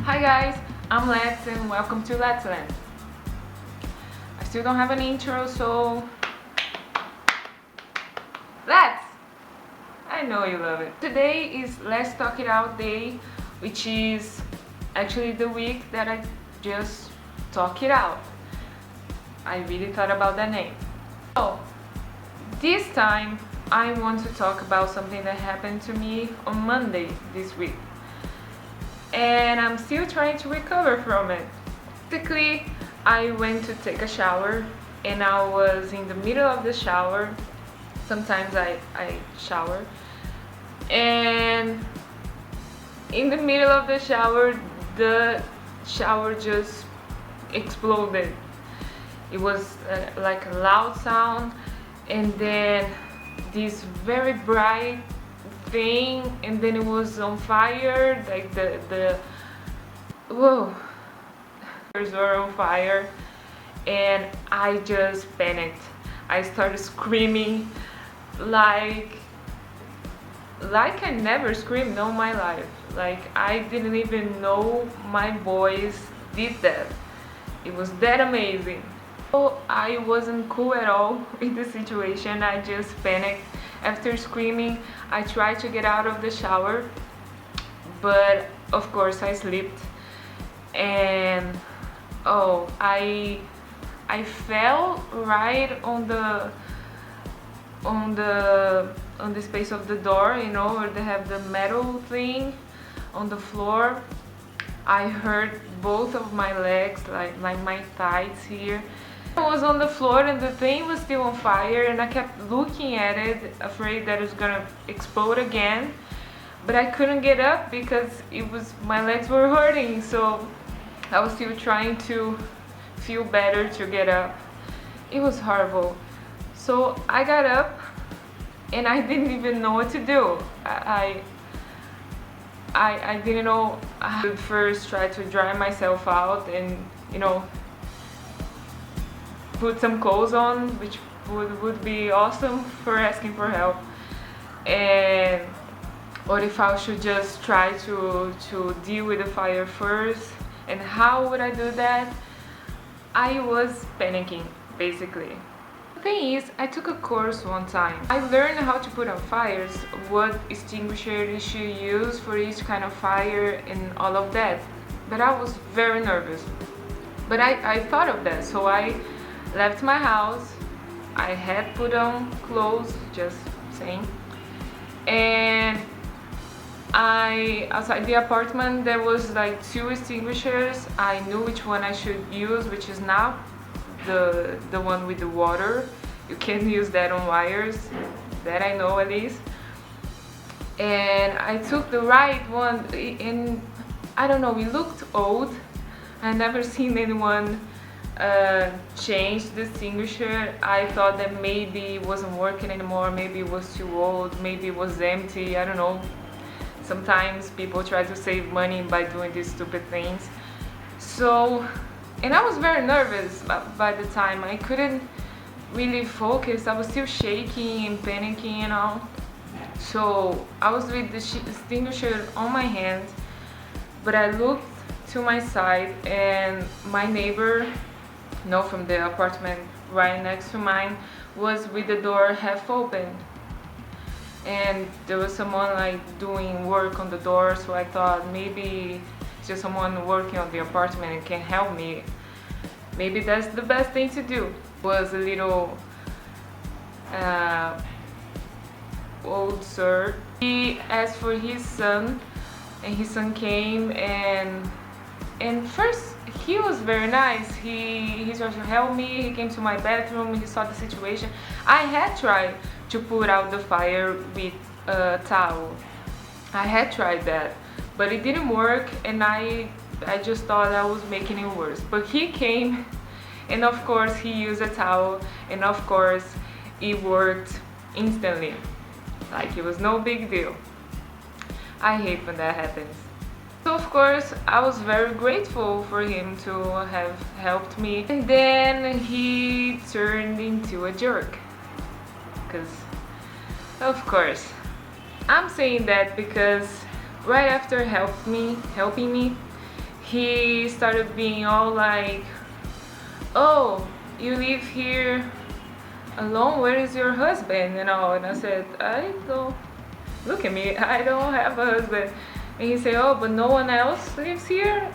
Hi guys, I'm Let's and welcome to Let's Land. I still don't have an intro, so let's! I know you love it. Today is Let's Talk It Out day, which is actually the week that I just talk it out. I really thought about that name. So, this time I want to talk about something that happened to me on Monday this week. And I'm still trying to recover from it. Basically, I went to take a shower and I was in the middle of the shower. Sometimes I shower. And in the middle of the shower just exploded. It was like a loud sound, and then this very bright thing, and then it was on fire, like the whoa, were on fire, and I just panicked. I started screaming like I never screamed all my life. Like I didn't even know my voice did that. It was that amazing. So I wasn't cool at all in the situation. I just panicked. After screaming, I tried to get out of the shower, but of course I slipped, and I fell right on the space of the door, you know, where they have the metal thing on the floor. I hurt both of my legs, like my thighs here. I was on the floor and the thing was still on fire, and I kept looking at it, afraid that it was gonna explode again, but I couldn't get up because my legs were hurting, so I was still trying to feel better to get up. It was horrible. So I got up and I didn't even know what to do. I didn't know. I would first try to dry myself out and, you know, put some clothes on, which would be awesome for asking for help. And or if I should just try to deal with the fire first, and how would I do that? I was panicking, basically. The thing is, I took a course one time. I learned how to put on fires, what extinguisher you should use for each kind of fire and all of that. But I was very nervous. But I thought of that, so I left my house. I had put on clothes, just saying, and outside the apartment there was like 2 extinguishers. I knew which one I should use, which is not the one with the water. You can use that on wires, that I know at least. And I took the right one, and I don't know, it looked old. I never seen anyone change the extinguisher. I thought that maybe it wasn't working anymore, maybe it was too old, maybe it was empty, I don't know. Sometimes people try to save money by doing these stupid things. So, and I was very nervous by the time. I couldn't really focus. I was still shaking and panicking and all. So I was with the extinguisher on my hand, but I looked to my side, and my neighbor, from the apartment right next to mine, was with the door half open, and there was someone like doing work on the door. So I thought maybe it's just someone working on the apartment and can help me. Maybe that's the best thing to do. Was a little old sir. He asked for his son, and his son came, and first he was very nice. He tried to help me. He came to my bedroom. He saw the situation. I had tried to put out the fire with a towel. I had tried that, but it didn't work, and I just thought I was making it worse. But he came, and of course he used a towel, and of course it worked instantly. Like it was no big deal. I hate when that happens. So of course I was very grateful for him to have helped me, and then he turned into a jerk, because of course I'm saying that because right after helping me, he started being all like, oh, you live here alone, where is your husband, and all. And I said, I don't, look at me, I don't have a husband. And he said, oh, but no one else lives here?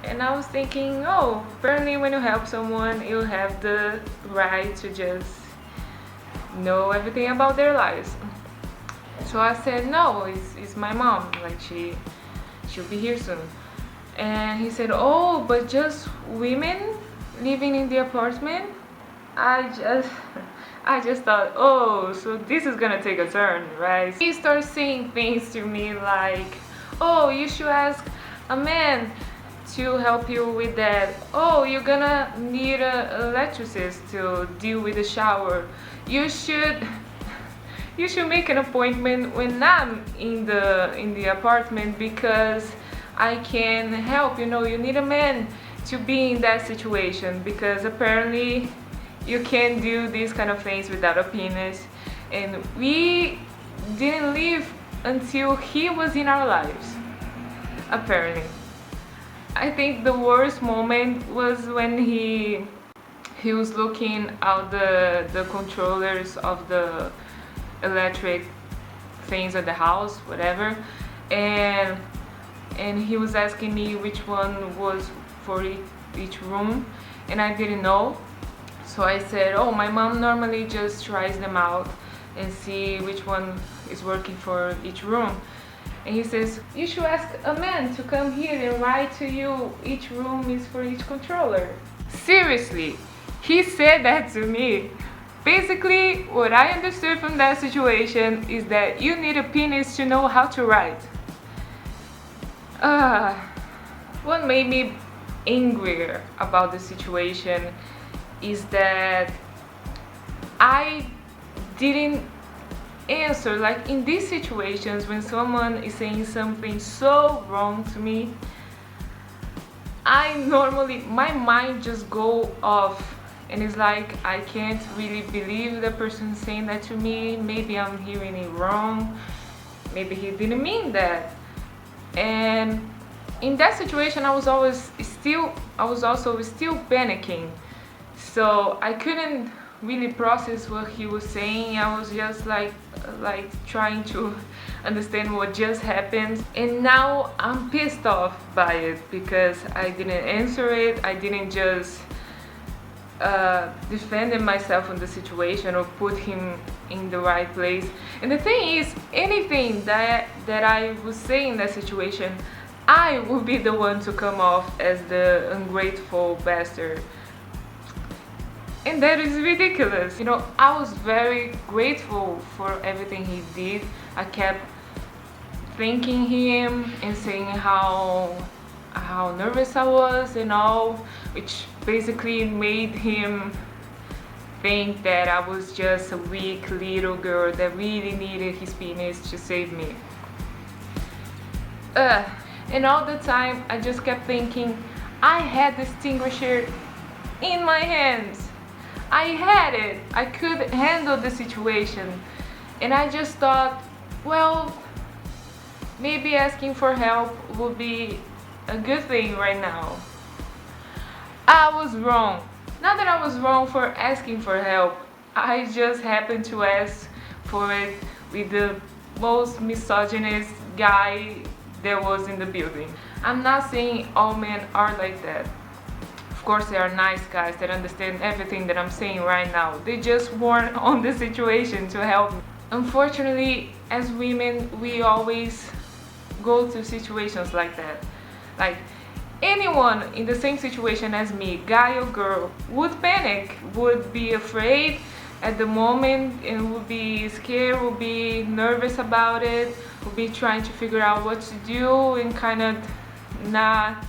And I was thinking, oh, apparently when you help someone, you have the right to just know everything about their lives. So I said, no, it's my mom, like she'll be here soon. And he said, oh, but just women living in the apartment? I just thought, oh, so this is gonna take a turn, right? He started saying things to me like, oh, you should ask a man to help you with that. Oh, you're gonna need an electricist to deal with the shower. You should make an appointment when I'm in the apartment because I can help. You know, you need a man to be in that situation because apparently you can't do these kind of things without a penis. And we didn't live until he was in our lives, apparently. I think the worst moment was when he was looking out the controllers of the electric things at the house, whatever, and he was asking me which one was for each room, and I didn't know. So I said, oh, my mom normally just tries them out and see which one is working for each room. And he says, you should ask a man to come here and write to you each room is for each controller. Seriously, he said that to me. Basically, what I understood from that situation is that you need a penis to know how to write. What made me angrier about the situation is that I didn't answer. Like in these situations when someone is saying something so wrong to me, my mind just go off and it's like I can't really believe the person saying that to me. Maybe I'm hearing it wrong, maybe he didn't mean that. And in that situation I was also still panicking, so I couldn't really process what he was saying. I was just like trying to understand what just happened, and now I'm pissed off by it because I didn't answer it. I didn't just defend myself in the situation or put him in the right place. And the thing is, anything that I would say in that situation, I would be the one to come off as the ungrateful bastard. And that is ridiculous. You know, I was very grateful for everything he did. I kept thanking him and saying how nervous I was and all, which basically made him think that I was just a weak little girl that really needed his penis to save me. And all the time I just kept thinking, I had the extinguisher in my hands. I had it. I could handle the situation. And I just thought, well, maybe asking for help would be a good thing right now. I was wrong. Not that I was wrong for asking for help. I just happened to ask for it with the most misogynist guy there was in the building. I'm not saying all men are like that. Of course there are nice guys that understand everything that I'm saying right now. They just weren't on the situation to help me. Unfortunately, as women, we always go through situations like that. Like anyone in the same situation as me, guy or girl, would panic, would be afraid at the moment and would be scared, would be nervous about it, would be trying to figure out what to do and kind of not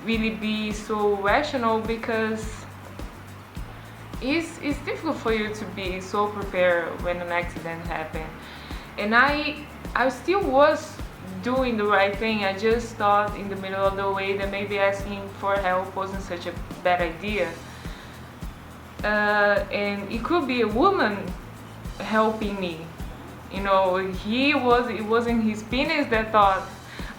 really be so rational, because it's difficult for you to be so prepared when an accident happens. And I still was doing the right thing. I just thought in the middle of the way that maybe asking for help wasn't such a bad idea. And it could be a woman helping me. You know, it wasn't his penis that thought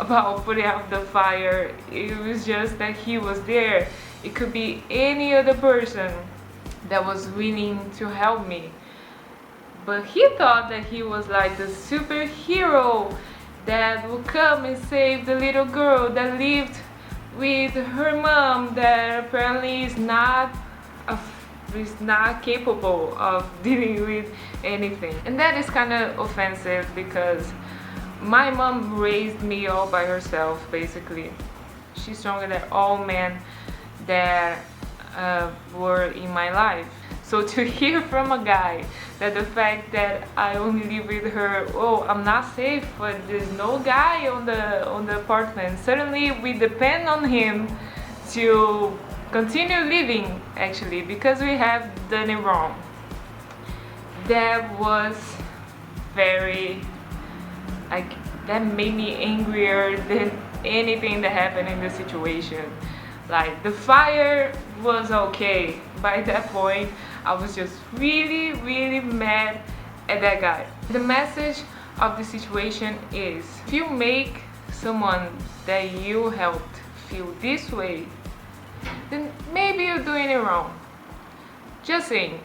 about putting out the fire. It was just that he was there. It could be any other person that was willing to help me. But he thought that he was like the superhero that would come and save the little girl that lived with her mom, that apparently is not capable of dealing with anything. And that is kind of offensive because my mom raised me all by herself, basically. She's stronger than all men that were in my life. So to hear from a guy that the fact that I only live with her, oh, I'm not safe, but there's no guy on the apartment. Suddenly we depend on him to continue living, actually, because we have done it wrong. That was very, like, that made me angrier than anything that happened in the situation. Like, the fire was okay. By that point, I was just really, really mad at that guy. The message of the situation is, if you make someone that you helped feel this way, then maybe you're doing it wrong. Just saying.